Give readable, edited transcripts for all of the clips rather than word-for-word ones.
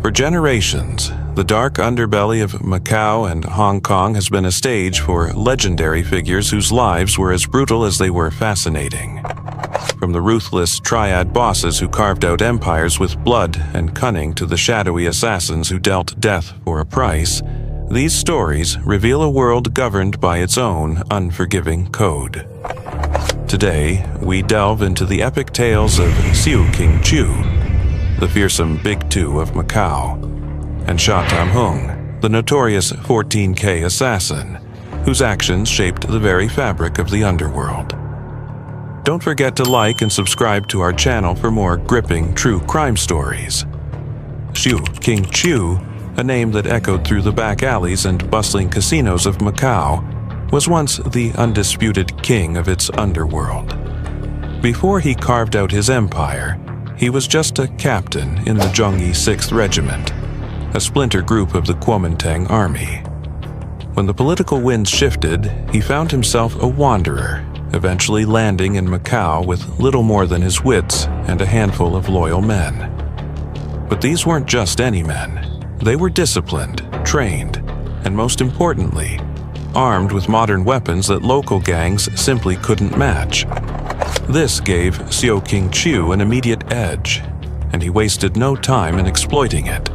For generations, the dark underbelly of Macau and Hong Kong has been a stage for legendary figures whose lives were as brutal as they were fascinating. From the ruthless triad bosses who carved out empires with blood and cunning to the shadowy assassins who dealt death for a price, these stories reveal a world governed by its own unforgiving code. Today, we delve into the epic tales of Siu King Chu, the fearsome Big Two of Macau, and Tam-hung, the notorious 14K assassin, whose actions shaped the very fabric of the underworld. Don't forget to like and subscribe to our channel for more gripping true crime stories. Siu King Chu, a name that echoed through the back alleys and bustling casinos of Macau, was once the undisputed king of its underworld. Before he carved out his empire, he was just a captain in the Zhongyi 6th Regiment, a splinter group of the Kuomintang army. When the political winds shifted, he found himself a wanderer, eventually landing in Macau with little more than his wits and a handful of loyal men. But these weren't just any men. They were disciplined, trained, and most importantly, armed with modern weapons that local gangs simply couldn't match. This gave Siu King Chu an immediate edge, and he wasted no time in exploiting it.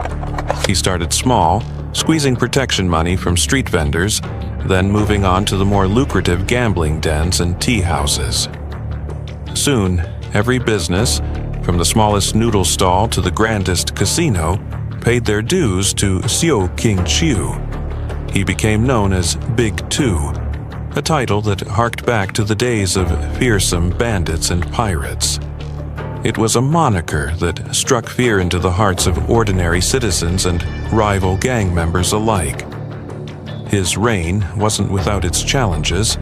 He started small, squeezing protection money from street vendors, then moving on to the more lucrative gambling dens and tea houses. Soon, every business, from the smallest noodle stall to the grandest casino, paid their dues to Siu King Chu. He became known as Big Two, a title that harked back to the days of fearsome bandits and pirates. It was a moniker that struck fear into the hearts of ordinary citizens and rival gang members alike. His reign wasn't without its challenges,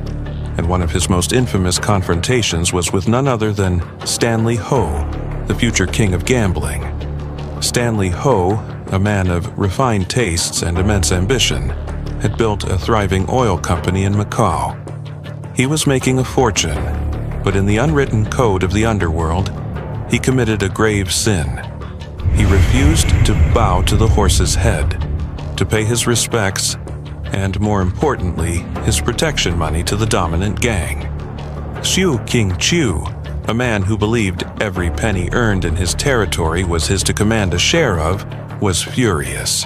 and one of his most infamous confrontations was with none other than Stanley Ho, the future king of gambling. Stanley Ho, a man of refined tastes and immense ambition, had built a thriving oil company in Macau. He was making a fortune, but in the unwritten code of the underworld, he committed a grave sin. He refused to bow to the horse's head, to pay his respects, and more importantly, his protection money to the dominant gang. Siu King Chu, a man who believed every penny earned in his territory was his to command a share of, was furious.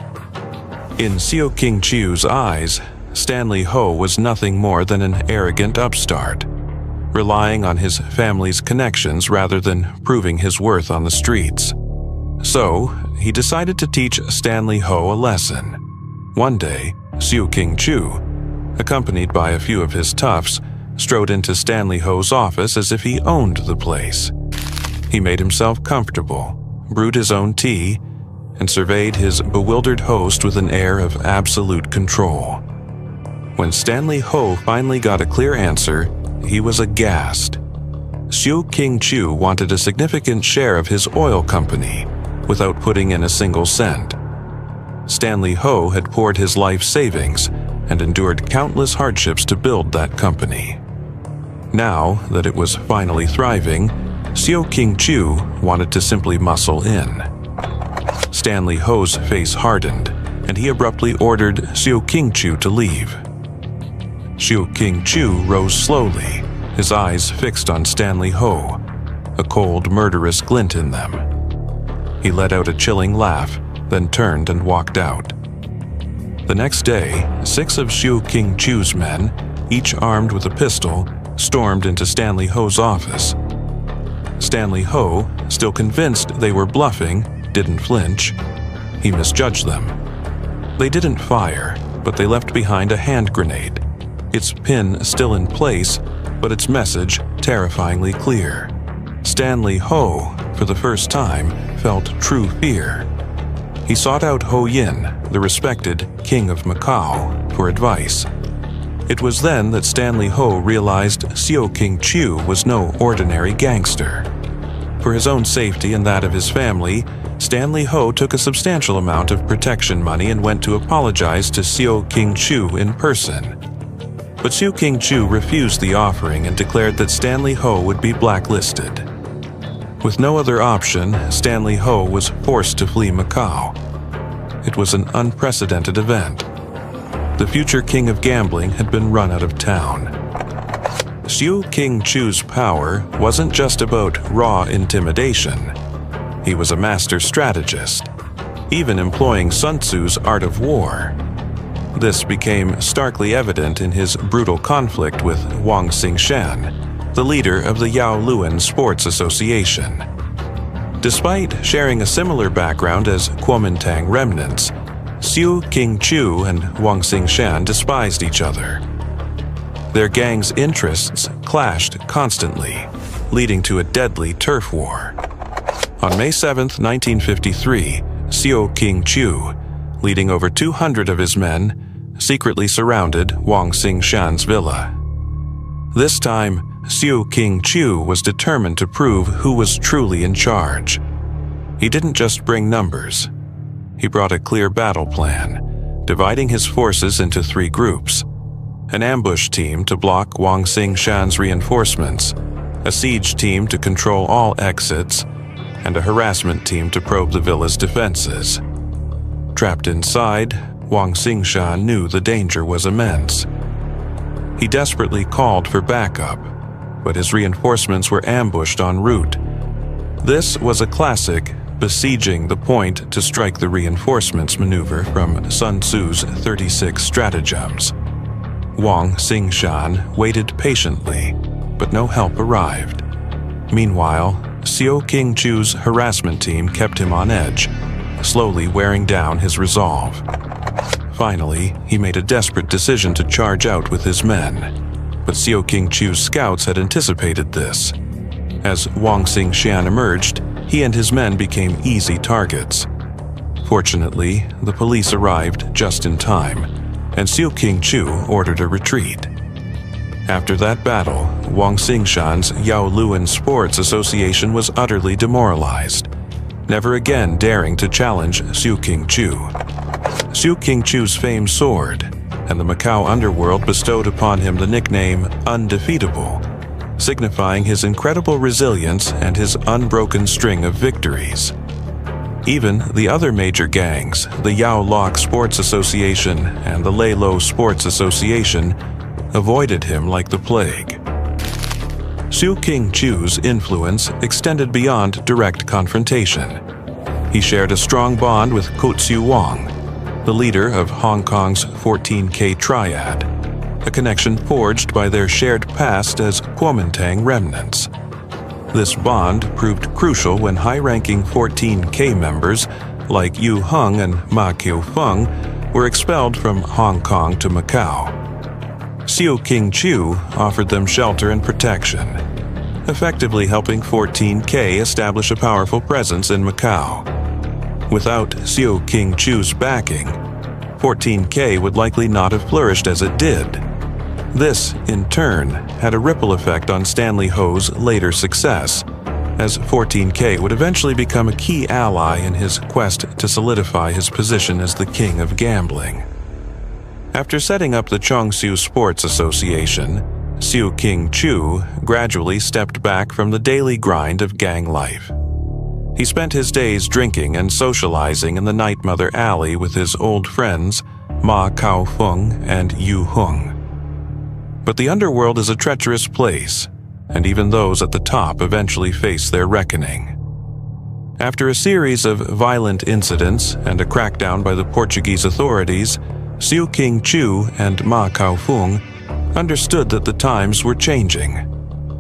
In Siu King Chu's eyes, Stanley Ho was nothing more than an arrogant upstart, relying on his family's connections rather than proving his worth on the streets. So, he decided to teach Stanley Ho a lesson. One day, Siu King Chu, accompanied by a few of his toughs, strode into Stanley Ho's office as if he owned the place. He made himself comfortable, brewed his own tea, and surveyed his bewildered host with an air of absolute control. When Stanley Ho finally got a clear answer, he was aghast. Siu King Chu wanted a significant share of his oil company without putting in a single cent. Stanley Ho had poured his life savings and endured countless hardships to build that company. Now that it was finally thriving, Siu King Chu wanted to simply muscle in. Stanley Ho's face hardened, and he abruptly ordered Siu King Chu to leave. Siu King Chu rose slowly, his eyes fixed on Stanley Ho, a cold, murderous glint in them. He let out a chilling laugh, then turned and walked out. The next day, 6 of Siu King Chu's men, each armed with a pistol, stormed into Stanley Ho's office. Stanley Ho, still convinced they were bluffing, didn't flinch. He misjudged them. They didn't fire, but they left behind a hand grenade, its pin still in place, but its message terrifyingly clear. Stanley Ho, for the first time, felt true fear. He sought out Ho Yin, the respected king of Macau, for advice. It was then that Stanley Ho realized Siu King Chu was no ordinary gangster. For his own safety and that of his family, Stanley Ho took a substantial amount of protection money and went to apologize to Siu King Chu in person. But Siu King Chu refused the offering and declared that Stanley Ho would be blacklisted. With no other option, Stanley Ho was forced to flee Macau. it was an unprecedented event. The future king of gambling had been run out of town. Xiu King-chu's power wasn't just about raw intimidation. He was a master strategist, even employing Sun Tzu's art of war. This became starkly evident in his brutal conflict with Wang Xingshan, the leader of the Yaoluan Sports Association. Despite sharing a similar background as Kuomintang remnants, Xiu King-chu and Wang Xingshan despised each other. Their gang's interests clashed constantly, leading to a deadly turf war. On May 7, 1953, Xiu King-chu, leading over 200 of his men, secretly surrounded Wang Xingshan's villa. This time, Xiu King-chu was determined to prove who was truly in charge. He didn't just bring numbers. He brought a clear battle plan, dividing his forces into 3 groups: an ambush team to block Wang Xingshan's reinforcements, a siege team to control all exits, and a harassment team to probe the villa's defenses. Trapped inside, Wang Xingshan knew the danger was immense. He desperately called for backup, but his reinforcements were ambushed en route. This was a classic besieging the point to strike the reinforcements maneuver from Sun Tzu's 36 stratagems. Wang Xingshan waited patiently, but no help arrived. Meanwhile, Xiu King-chu's harassment team kept him on edge, slowly wearing down his resolve. Finally, he made a desperate decision to charge out with his men, but Xiu King-chu's scouts had anticipated this. As Wang Xingshan emerged, he and his men became easy targets. Fortunately, the police arrived just in time, and Xiu King-chu ordered a retreat. After that battle, Wang Xingshan's Yaoluan Sports Association was utterly demoralized, never again daring to challenge Xiu King-chu. Xiu King-chu's fame soared, and the Macau underworld bestowed upon him the nickname Undefeatable, signifying his incredible resilience and his unbroken string of victories. Even the other major gangs, the Yao Loc Sports Association and the Lei Lo Sports Association, avoided him like the plague. Xiu King-chu's influence extended beyond direct confrontation. He shared a strong bond with Kotsu Wang, the leader of Hong Kong's 14K triad, a connection forged by their shared past as Kuomintang remnants. This bond proved crucial when high-ranking 14K members like Yu Hung and Ma Qiufeng were expelled from Hong Kong to Macau. Xiu King-chu offered them shelter and protection, effectively helping 14K establish a powerful presence in Macau. Without Xiu King-chu's backing, 14K would likely not have flourished as it did. This, in turn, had a ripple effect on Stanley Ho's later success, as 14K would eventually become a key ally in his quest to solidify his position as the king of gambling. After setting up the Chongsu Sports Association, Xiu King-chu gradually stepped back from the daily grind of gang life. He spent his days drinking and socializing in the Night Mother Alley with his old friends Ma Qiufeng and Yu Hung. But the underworld is a treacherous place, and even those at the top eventually face their reckoning. After a series of violent incidents and a crackdown by the Portuguese authorities, Xiu King-chu and Ma Qiufeng understood that the times were changing.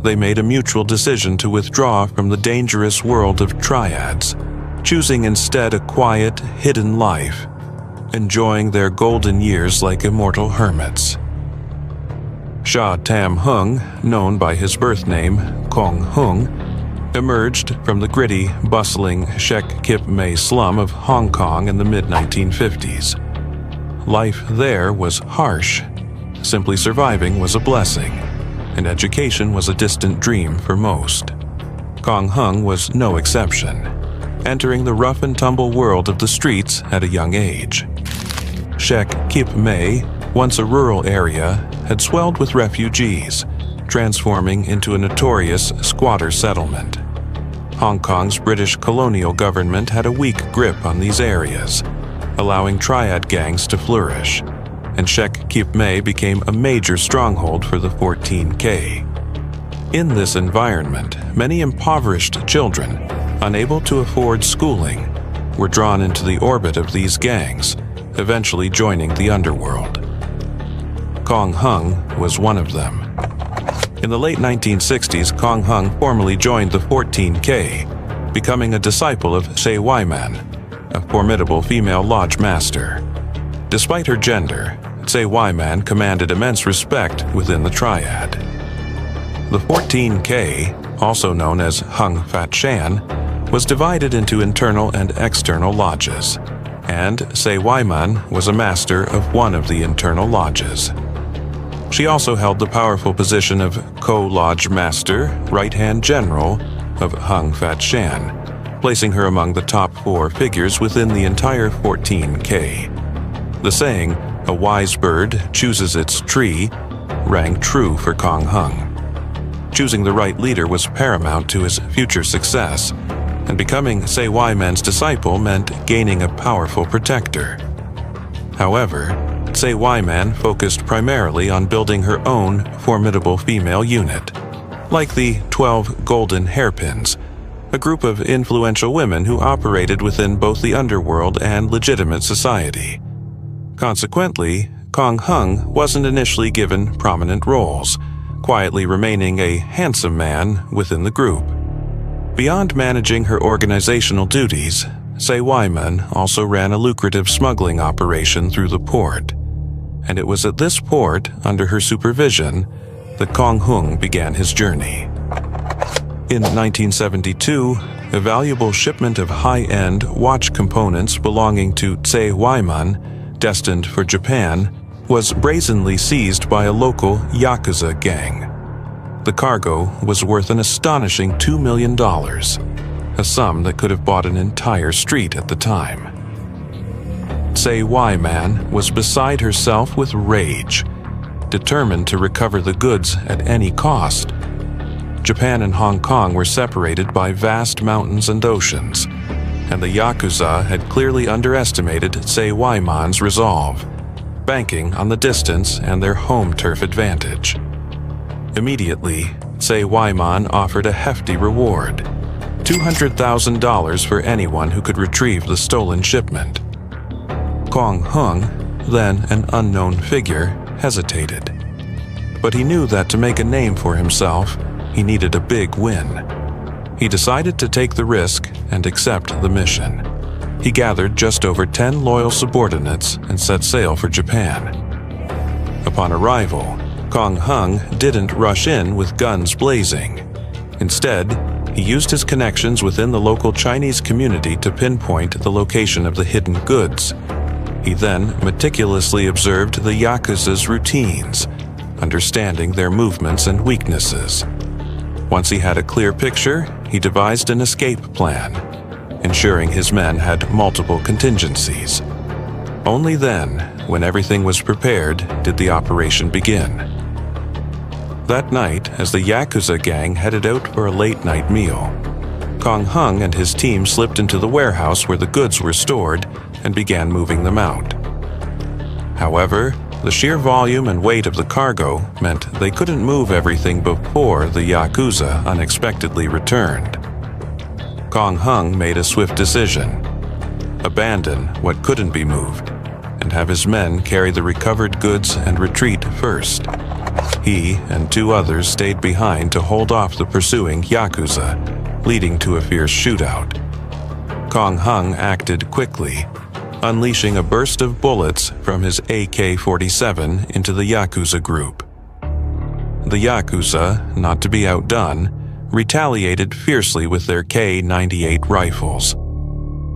They made a mutual decision to withdraw from the dangerous world of triads, choosing instead a quiet, hidden life, enjoying their golden years like immortal hermits. Shah Tam-hung, known by his birth name, Kong-hung, emerged from the gritty, bustling Shek Kip Mei slum of Hong Kong in the mid-1950s. Life there was harsh. Simply surviving was a blessing, and education was a distant dream for most. Kong-hung was no exception, entering the rough-and-tumble world of the streets at a young age. Shek Kip Mei, once a rural area, had swelled with refugees, transforming into a notorious squatter settlement. Hong Kong's British colonial government had a weak grip on these areas, allowing triad gangs to flourish, and Shek Kip Mei became a major stronghold for the 14K. In this environment, many impoverished children, unable to afford schooling, were drawn into the orbit of these gangs, eventually joining the underworld. Tam-hung was one of them. In the late 1960s, Tam-hung formally joined the 14K, becoming a disciple of Se Weiman, a formidable female lodge master. Despite her gender, Se Weiman commanded immense respect within the triad. The 14K, also known as Hung Fat Shan, was divided into internal and external lodges, and Se Weiman was a master of one of the internal lodges. She also held the powerful position of co-lodge master, right-hand general of Hung Fat Shan, placing her among the top 4 figures within the entire 14K. The saying, "A wise bird chooses its tree," rang true for Tam-hung. Choosing the right leader was paramount to his future success, and becoming Se Weiman's disciple meant gaining a powerful protector. However, Se Weiman focused primarily on building her own formidable female unit, like the 12 Golden Hairpins, a group of influential women who operated within both the underworld and legitimate society. Consequently, Tam-hung wasn't initially given prominent roles, quietly remaining a handsome man within the group. Beyond managing her organizational duties, Se Weiman also ran a lucrative smuggling operation through the port, and it was at this port, under her supervision, that Tam-hung began his journey. In 1972, a valuable shipment of high-end watch components belonging to Se Weiman, destined for Japan, was brazenly seized by a local Yakuza gang. The cargo was worth an astonishing $2 million, a sum that could have bought an entire street at the time. Se Weiman was beside herself with rage, determined to recover the goods at any cost. Japan and Hong Kong were separated by vast mountains and oceans, and the Yakuza had clearly underestimated Se Weiman's resolve, banking on the distance and their home turf advantage. Immediately, Se Weiman offered a hefty reward, $200,000 for anyone who could retrieve the stolen shipment. Tam-hung, then an unknown figure, hesitated. But he knew that to make a name for himself, he needed a big win. He decided to take the risk and accept the mission. He gathered just over 10 loyal subordinates and set sail for Japan. Upon arrival, Tam-hung didn't rush in with guns blazing. Instead, he used his connections within the local Chinese community to pinpoint the location of the hidden goods. He then meticulously observed the Yakuza's routines, understanding their movements and weaknesses. Once he had a clear picture, he devised an escape plan, ensuring his men had multiple contingencies. Only then, when everything was prepared, did the operation begin. That night, as the Yakuza gang headed out for a late-night meal, Tam-hung and his team slipped into the warehouse where the goods were stored and began moving them out. However, the sheer volume and weight of the cargo meant they couldn't move everything before the Yakuza unexpectedly returned. Tam-hung made a swift decision: abandon what couldn't be moved, and have his men carry the recovered goods and retreat first. He and 2 others stayed behind to hold off the pursuing Yakuza, leading to a fierce shootout. Tam-hung acted quickly, unleashing a burst of bullets from his AK-47 into the Yakuza group. The Yakuza, not to be outdone, retaliated fiercely with their K-98 rifles.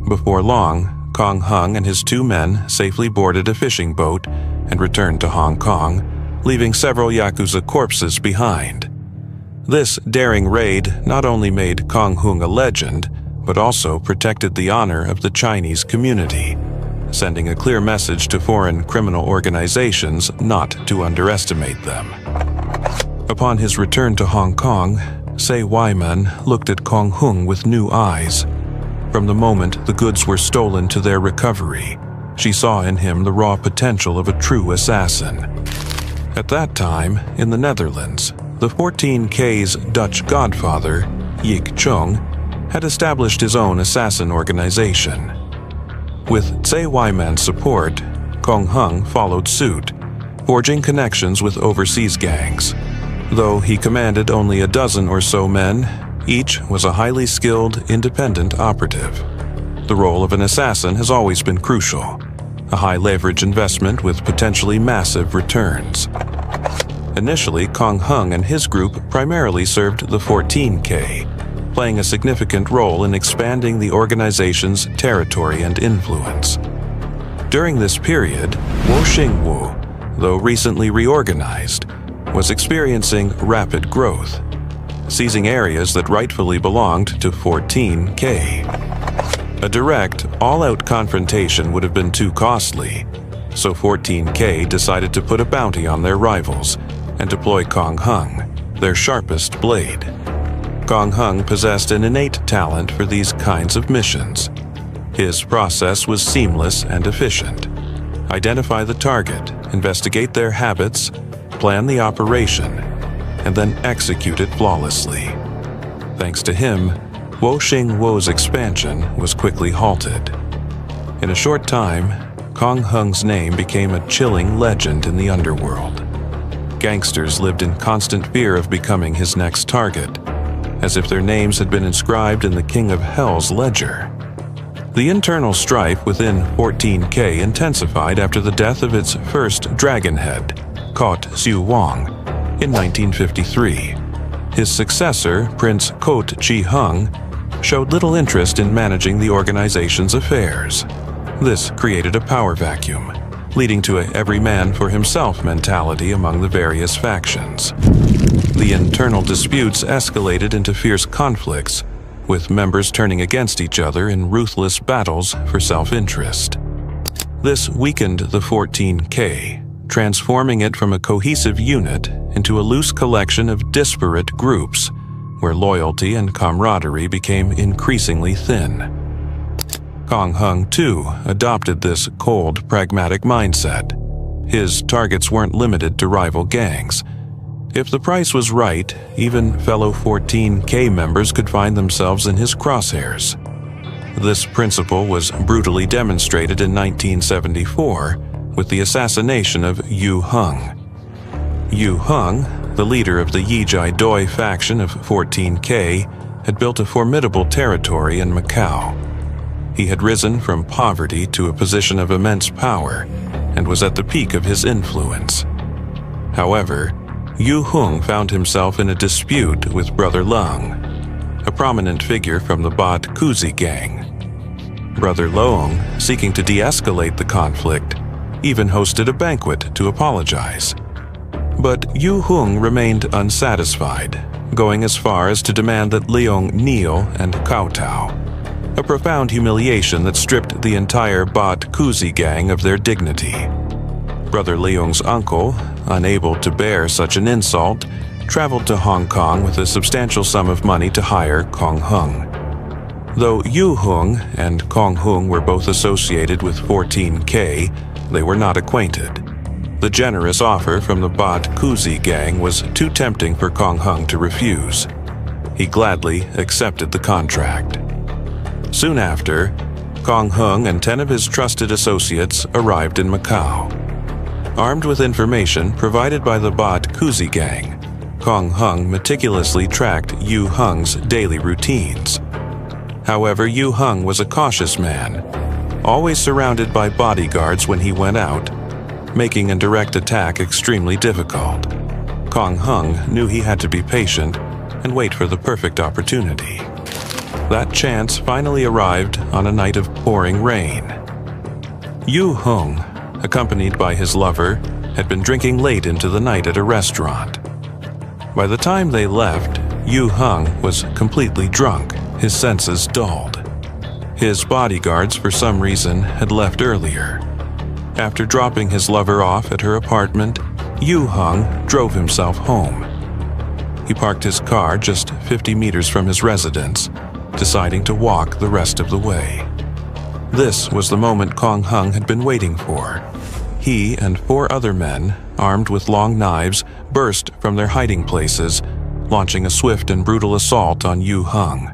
Before long, Tam-hung and his 2 men safely boarded a fishing boat and returned to Hong Kong, leaving several Yakuza corpses behind. This daring raid not only made Tam-hung a legend, but also protected the honor of the Chinese community, sending a clear message to foreign criminal organizations not to underestimate them. Upon his return to Hong Kong, Se Weiman looked at Tam-hung with new eyes. From the moment the goods were stolen to their recovery, She saw in him the raw potential of a true assassin. At that time, in the Netherlands, the 14K's Dutch godfather, Yik Chung, had established his own assassin organization. With Tsai Wai-man's support, Tam-hung followed suit, forging connections with overseas gangs. Though he commanded only a dozen or so men, each was a highly skilled, independent operative. The role of an assassin has always been crucial, a high-leverage investment with potentially massive returns. Initially, Tam-hung and his group primarily served the 14K, playing a significant role in expanding the organization's territory and influence. During this period, Woxingwu, though recently reorganized, was experiencing rapid growth, seizing areas that rightfully belonged to 14K. A direct, all-out confrontation would have been too costly, so 14K decided to put a bounty on their rivals and deploy Tam-hung, their sharpest blade. Tam-hung possessed an innate talent for these kinds of missions. His process was seamless and efficient. Identify the target, investigate their habits, plan the operation, and then execute it flawlessly. Thanks to him, Woxingwu's expansion was quickly halted. In a short time, Tam-hung's name became a chilling legend in the underworld. Gangsters lived in constant fear of becoming his next target, as if their names had been inscribed in the King of Hell's ledger. The internal strife within 14K intensified after the death of its first dragonhead, Kot Siu Wang, in 1953. His successor, Prince Kot Chi-hung, showed little interest in managing the organization's affairs. This created a power vacuum, leading to a every-man-for-himself mentality among the various factions. The internal disputes escalated into fierce conflicts, with members turning against each other in ruthless battles for self-interest. This weakened the 14K, transforming it from a cohesive unit into a loose collection of disparate groups, where loyalty and camaraderie became increasingly thin. Tam-hung, too, adopted this cold, pragmatic mindset. His targets weren't limited to rival gangs. If the price was right, even fellow 14K members could find themselves in his crosshairs. This principle was brutally demonstrated in 1974 with the assassination of Yu Hung. Yu Hung, the leader of the Yijai Doi faction of 14K, had built a formidable territory in Macau. He had risen from poverty to a position of immense power and was at the peak of his influence. However, Yu Hung found himself in a dispute with Brother Leung, a prominent figure from the Bat Kuzi gang. Brother Leung, seeking to de-escalate the conflict, even hosted a banquet to apologize. But Yu Hung remained unsatisfied, going as far as to demand that Leung kneel and kowtow, a profound humiliation that stripped the entire Bat Kuzi gang of their dignity. Brother Leung's uncle, unable to bear such an insult, traveled to Hong Kong with a substantial sum of money to hire Tam-hung. Though Yu Hung and Tam-hung were both associated with 14K, they were not acquainted. The generous offer from the Bat Kuzi gang was too tempting for Tam-hung to refuse. He gladly accepted the contract. Soon after, Tam-hung and 10 of his trusted associates arrived in Macau. Armed with information provided by the Bat Kuzi gang, Tam-hung meticulously tracked Yu Hung's daily routines. However, Yu Hung was a cautious man, always surrounded by bodyguards when he went out, making a direct attack extremely difficult. Tam-hung knew he had to be patient and wait for the perfect opportunity. That chance finally arrived on a night of pouring rain. Yu Hung, accompanied by his lover, had been drinking late into the night at a restaurant. By the time they left, Yu Hung was completely drunk, his senses dulled. His bodyguards, for some reason, had left earlier. After dropping his lover off at her apartment, Yu Hung drove himself home. He parked his car just 50 meters from his residence, deciding to walk the rest of the way. This was the moment Tam-hung had been waiting for. He and 4 other men, armed with long knives, burst from their hiding places, launching a swift and brutal assault on Yu-hung.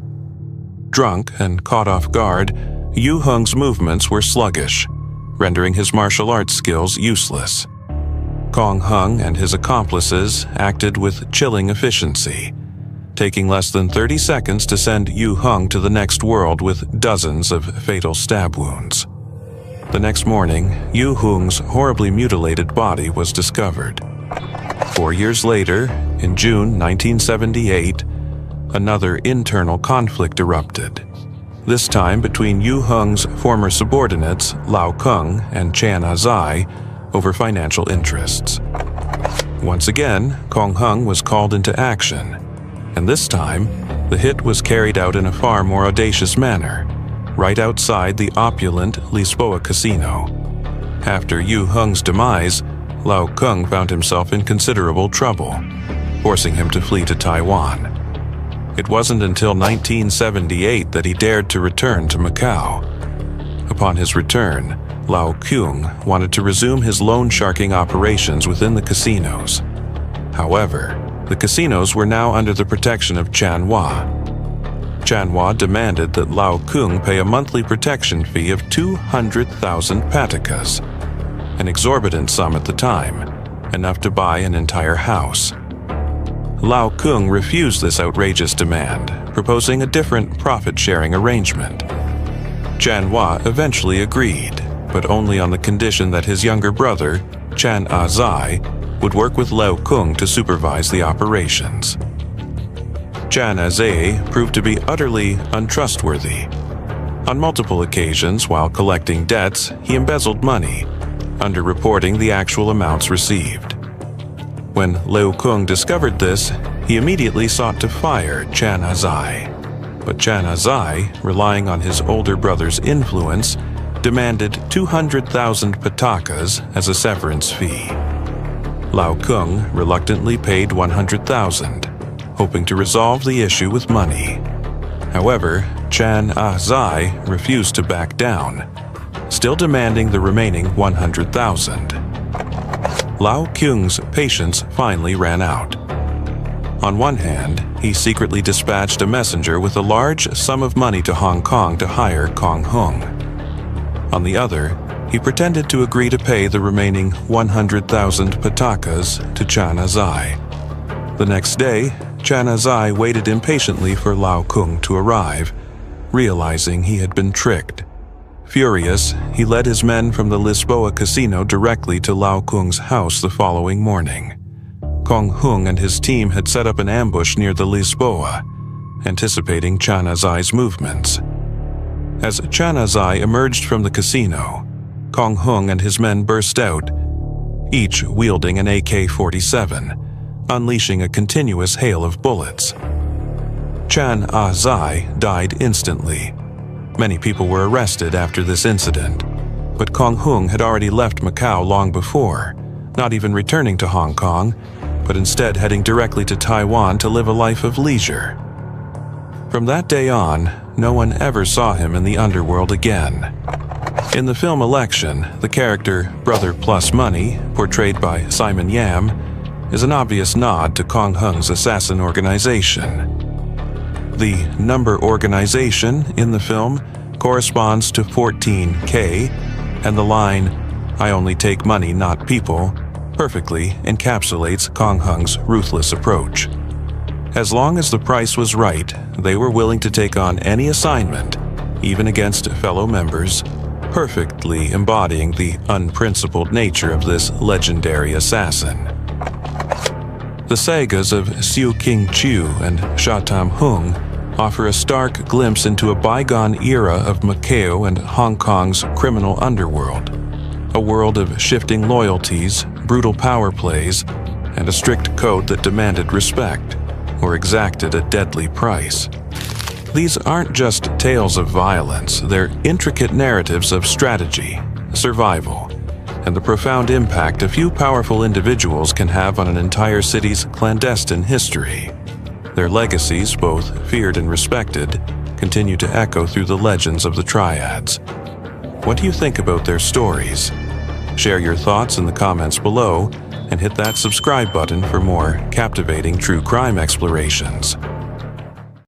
Drunk and caught off guard, Yu-hung's movements were sluggish, rendering his martial arts skills useless. Tam-hung and his accomplices acted with chilling efficiency, taking less than 30 seconds to send Yu-hung to the next world with dozens of fatal stab wounds. The next morning, Yu-hung's horribly mutilated body was discovered. 4 years later, in June 1978, another internal conflict erupted, this time between Yu-hung's former subordinates Lau Kung and Chan Ah-zai over financial interests. Once again, Tam-hung was called into action, and this time, the hit was carried out in a far more audacious manner, right outside the opulent Lisboa casino. After Yu-hung's demise, Lau Kung found himself in considerable trouble, forcing him to flee to Taiwan. It wasn't until 1978 that he dared to return to Macau. Upon his return, Lau Kung wanted to resume his loan sharking operations within the casinos. However, the casinos were now under the protection of Chanhua. Chanhua demanded that Lau Kung pay a monthly protection fee of 200,000 patakas, an exorbitant sum at the time, enough to buy an entire house. Lau Kung refused this outrageous demand, proposing a different profit-sharing arrangement. Chanhua eventually agreed, but only on the condition that his younger brother, Chan Ah-zai, would work with Lau Kung to supervise the operations. Chan Ah-zai proved to be utterly untrustworthy. On multiple occasions, while collecting debts, he embezzled money, underreporting the actual amounts received. When Lau Kung discovered this, he immediately sought to fire Chan Ah-zai. But Chan Ah-zai, relying on his older brother's influence, demanded 200,000 patakas as a severance fee. Lau Kung reluctantly paid 100,000, hoping to resolve the issue with money. However, Chan Ah-zai refused to back down, still demanding the remaining 100,000. Lau Kung's patience finally ran out. On one hand, he secretly dispatched a messenger with a large sum of money to Hong Kong to hire Tam-hung. On the other, he pretended to agree to pay the remaining 100,000 patakas to Chan Ah-zai. The next day, Chan Ah-zai waited impatiently for Lau Kung to arrive, realizing he had been tricked. Furious, he led his men from the Lisboa casino directly to Lau Kung's house the following morning. Tam-hung and his team had set up an ambush near the Lisboa, anticipating Chan Ah-zai's movements. As Chan Ah-zai emerged from the casino, Tam-hung and his men burst out, each wielding an AK-47, unleashing a continuous hail of bullets. Chan Ah-zai died instantly. Many people were arrested after this incident, but Tam-hung had already left Macau long before, not even returning to Hong Kong, but instead heading directly to Taiwan to live a life of leisure. From that day on, no one ever saw him in the underworld again. In the film Election, the character Brother Plus Money, portrayed by Simon Yam, is an obvious nod to Tam-hung's assassin organization. The number organization in the film corresponds to 14K, and the line, "I only take money, not people," perfectly encapsulates Tam-hung's ruthless approach. As long as the price was right, they were willing to take on any assignment, even against fellow members, perfectly embodying the unprincipled nature of this legendary assassin. The sagas of Siu King Chiu and Sha Tam-hung offer a stark glimpse into a bygone era of Macau and Hong Kong's criminal underworld, a world of shifting loyalties, brutal power plays, and a strict code that demanded respect or exacted a deadly price. These aren't just tales of violence, they're intricate narratives of strategy, survival, and the profound impact a few powerful individuals can have on an entire city's clandestine history. Their legacies, both feared and respected, continue to echo through the legends of the triads. What do you think about their stories? Share your thoughts in the comments below and hit that subscribe button for more captivating true crime explorations.